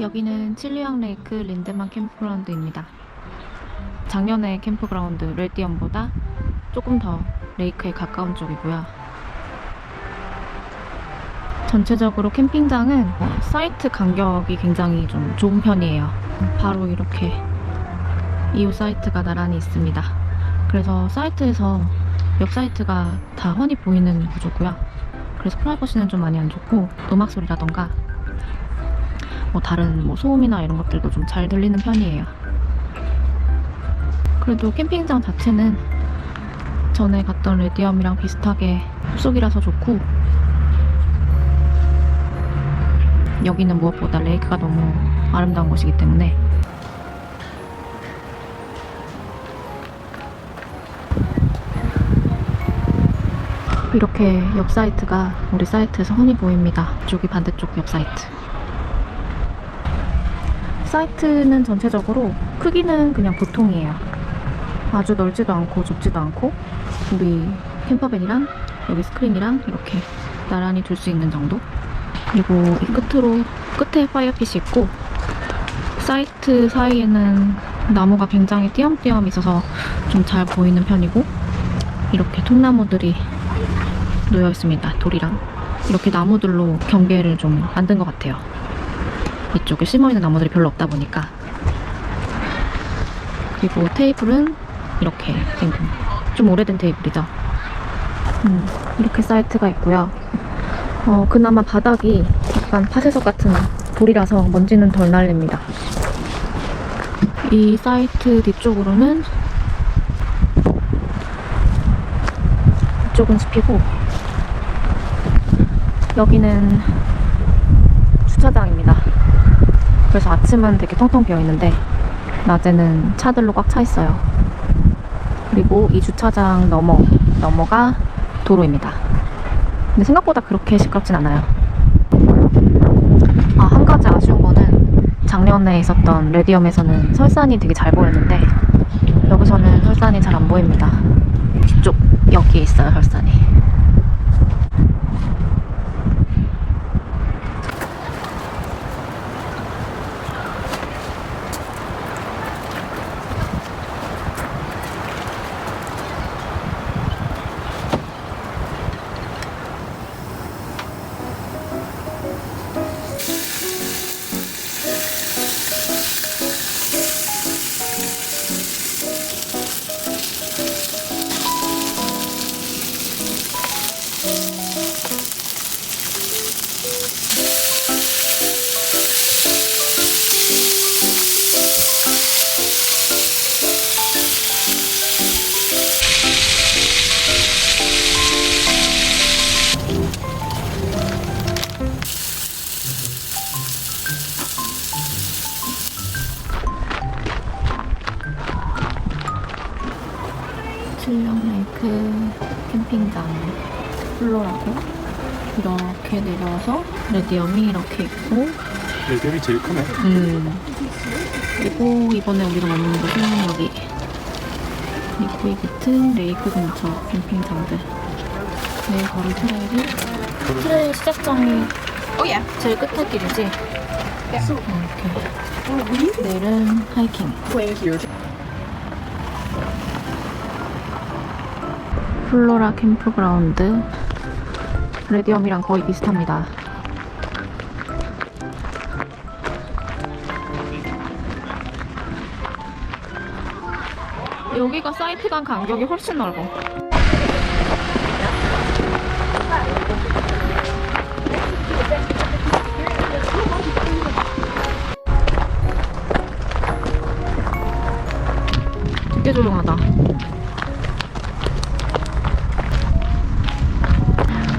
여기는 칠리앙 레이크 린데만 캠프그라운드입니다. 작년의 캠프그라운드 레디엄보다 조금 더 레이크에 가까운 쪽이고요. 전체적으로 캠핑장은 사이트 간격이 굉장히 좀 좁은 편이에요. 바로 이렇게 이웃 사이트가 나란히 있습니다. 그래서 사이트에서 옆 사이트가 다 훤히 보이는 구조고요. 그래서 프라이버시는 좀 많이 안 좋고 음악 소리라던가 다른 소음이나 이런 것들도 좀 잘 들리는 편이에요. 그래도 캠핑장 자체는 전에 갔던 레디엄이랑 비슷하게 숲속이라서 좋고, 여기는 무엇보다 레이크가 너무 아름다운 곳이기 때문에 이렇게 옆 사이트가 우리 사이트에서 훤히 보입니다. 이쪽이 반대쪽 옆 사이트. 사이트는 전체적으로 크기는 그냥 보통이에요. 아주 넓지도 않고 좁지도 않고, 우리 캠퍼밴이랑 여기 스크린이랑 이렇게 나란히 둘 수 있는 정도. 그리고 이 끝에 파이어핏이 있고, 사이트 사이에는 나무가 굉장히 띄엄띄엄 있어서 좀 잘 보이는 편이고, 이렇게 통나무들이 놓여 있습니다. 돌이랑 이렇게 나무들로 경계를 좀 만든 것 같아요. 이쪽에 심어있는 나무들이 별로 없다 보니까. 그리고 테이블은 이렇게 좀 오래된 테이블이죠. 이렇게 사이트가 있고요. 그나마 바닥이 약간 파쇄석 같은 돌이라서 먼지는 덜 날립니다. 이 사이트 뒤쪽으로는 이쪽은 숲이고, 여기는 주차장입니다. 그래서 아침은 되게 텅텅 비어있는데 낮에는 차들로 꽉 차 있어요. 그리고 이 주차장 너머가 도로입니다. 근데 생각보다 그렇게 시끄럽진 않아요. 한 가지 아쉬운 거는 작년에 있었던 레디엄에서는 설산이 되게 잘 보였는데 여기서는 설산이 잘 안 보입니다. 뒤쪽 여기에 있어요, 설산이. 칠리앙 레이크 캠핑장 플로라고 이렇게 내려와서 레디엄이 이렇게 있고, 레디엄이 제일 크네. 그리고 이번에 우리가 머무는 곳은 여기 리코이 비튼 레이크 근처 캠핑장들. 내일 걸을 트레일 시작장이 제일 끝에 길이지? 이렇게. 내일은 하이킹. 플로라 캠프그라운드. 레디엄이랑 거의 비슷합니다. 여기가 사이트 간 간격이 훨씬 넓어. 되게 조용하다.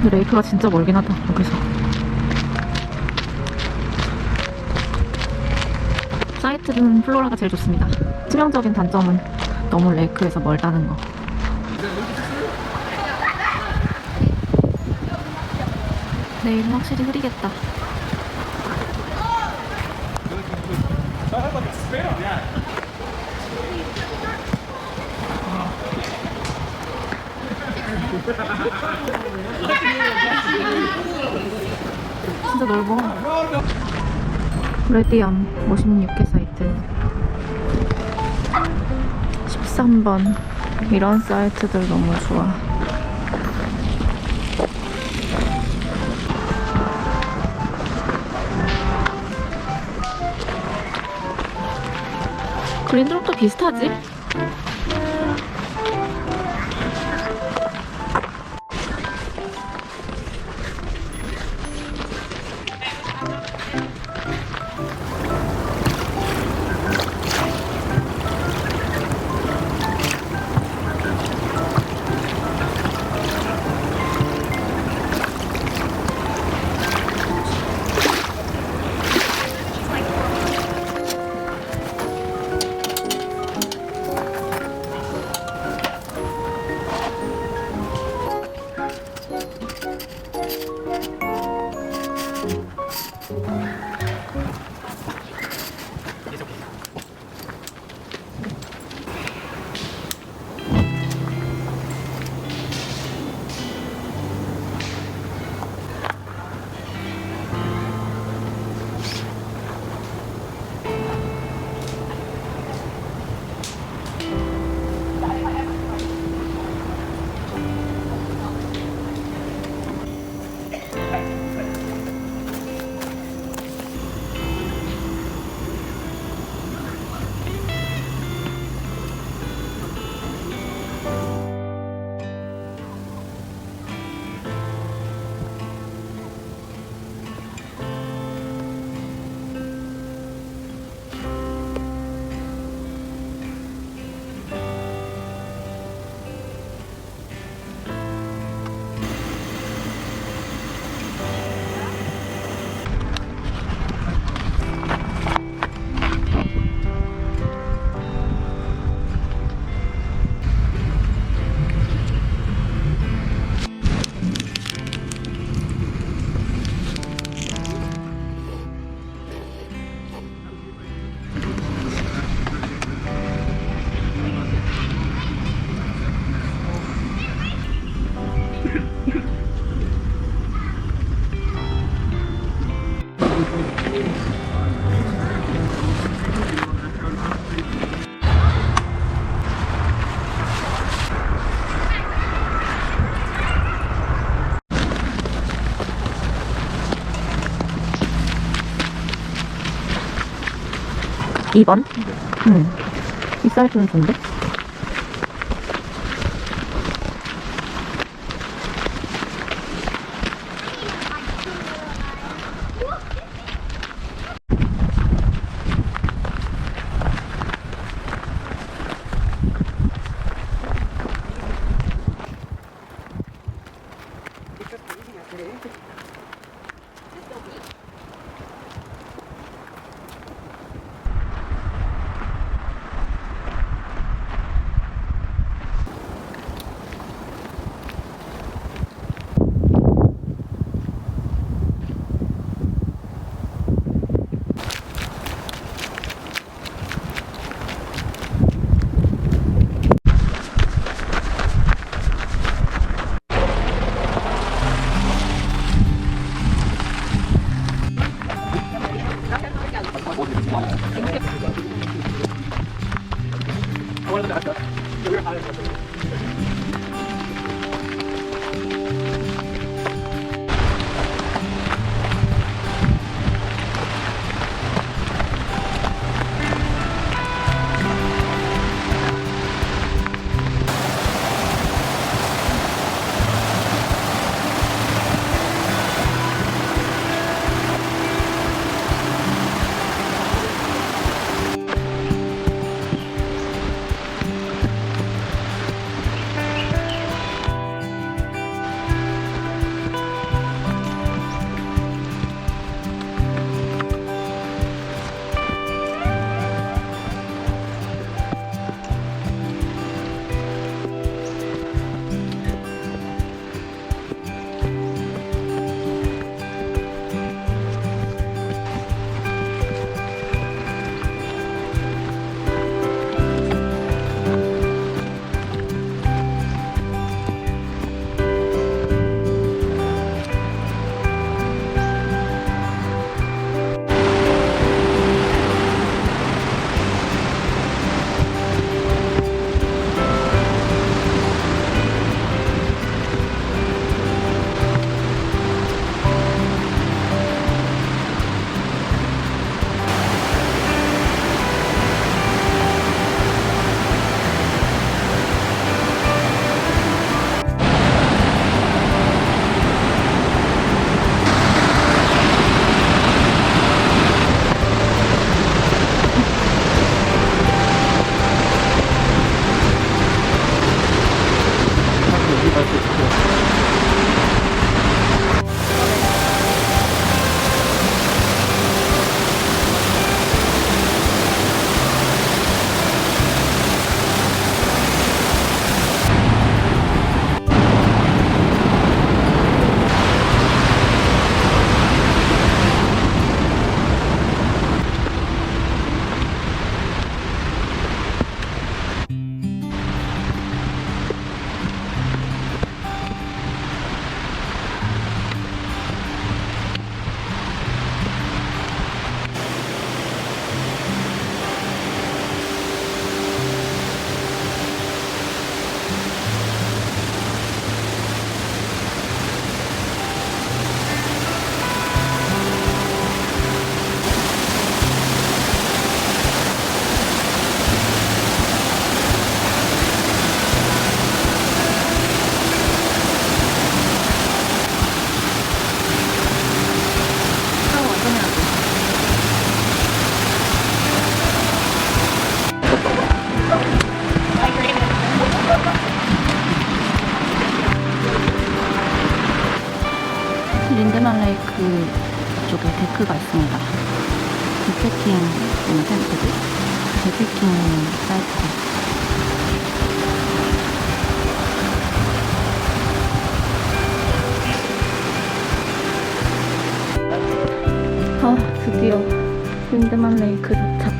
근데 레이크가 진짜 멀긴 하다, 여기서. 사이트는 플로라가 제일 좋습니다. 치명적인 단점은 너무 레이크에서 멀다는 거. 내일은 확실히 흐리겠다. 진짜 넓어. 레디엄 56개 사이트 13번 이런 사이트들 너무 좋아. 그린드롭도 비슷하지? 이번 이 사이트는 좋은데? 쪽에 데크가 있습니다. 재패킹 텐트들, 재패킹 사이트. 드디어 윈드만 레이크 도착.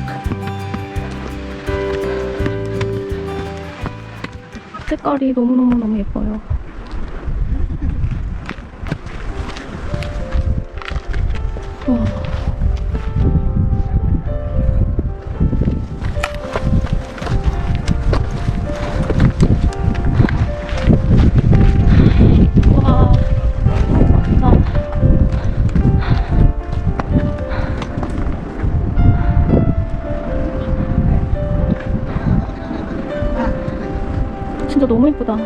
색깔이 너무너무 예뻐요. 와. 진짜 너무 예쁘다.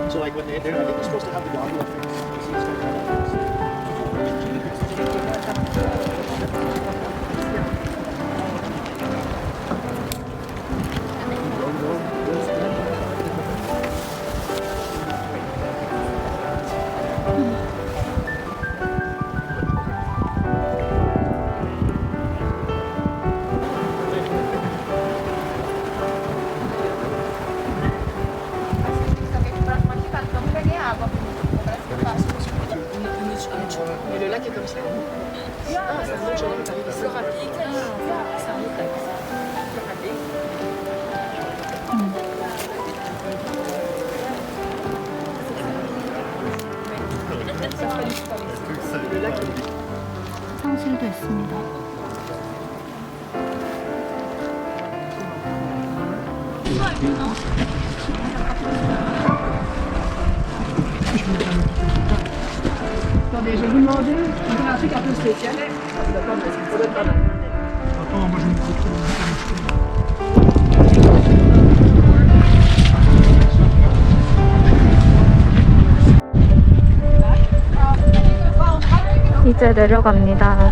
So like when they're there, I think they're supposed to have the gondola thing. You see, it's kind Mais le lac est comme ça. Ah, ça monte sur le tapis. C'est rapide. Ça monte comme ça. C'est rapide. Le lac est... 상실도 있습니다. Attendez, je vais vous demander, je voudrais un truc un peu spécial. D'accord, mais c'est peut-être pas mal. Attends, moi je me retrouve. 이제 내려갑니다.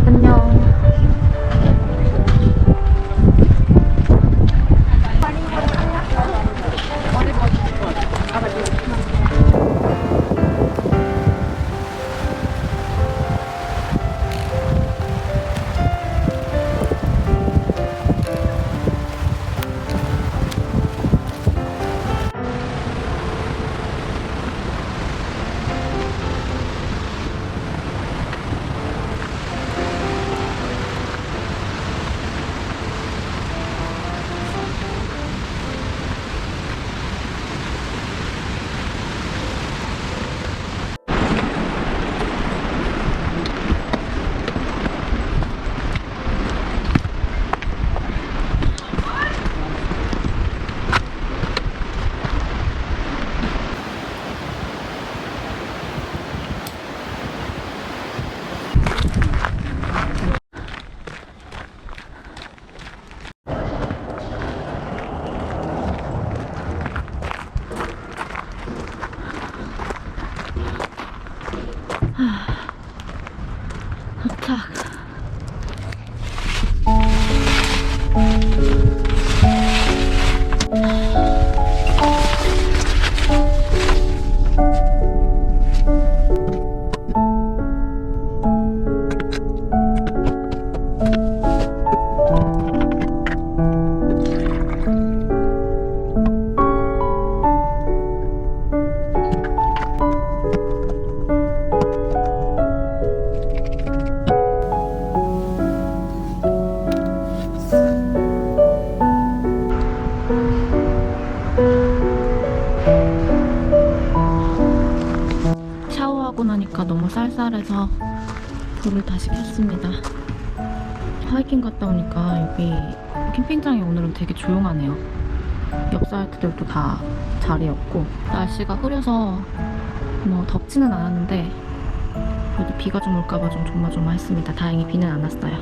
안녕. 도착. 샤워하고 나니까 너무 쌀쌀해서 불을 다시 켰습니다. 하이킹 갔다 오니까 여기 캠핑장이 오늘은 되게 조용하네요. 옆 사이트들도 다 자리 없고 날씨가 흐려서 뭐 덥지는 않았는데 그래도 비가 좀 올까봐 좀 조마조마했습니다. 다행히 비는 안 왔어요.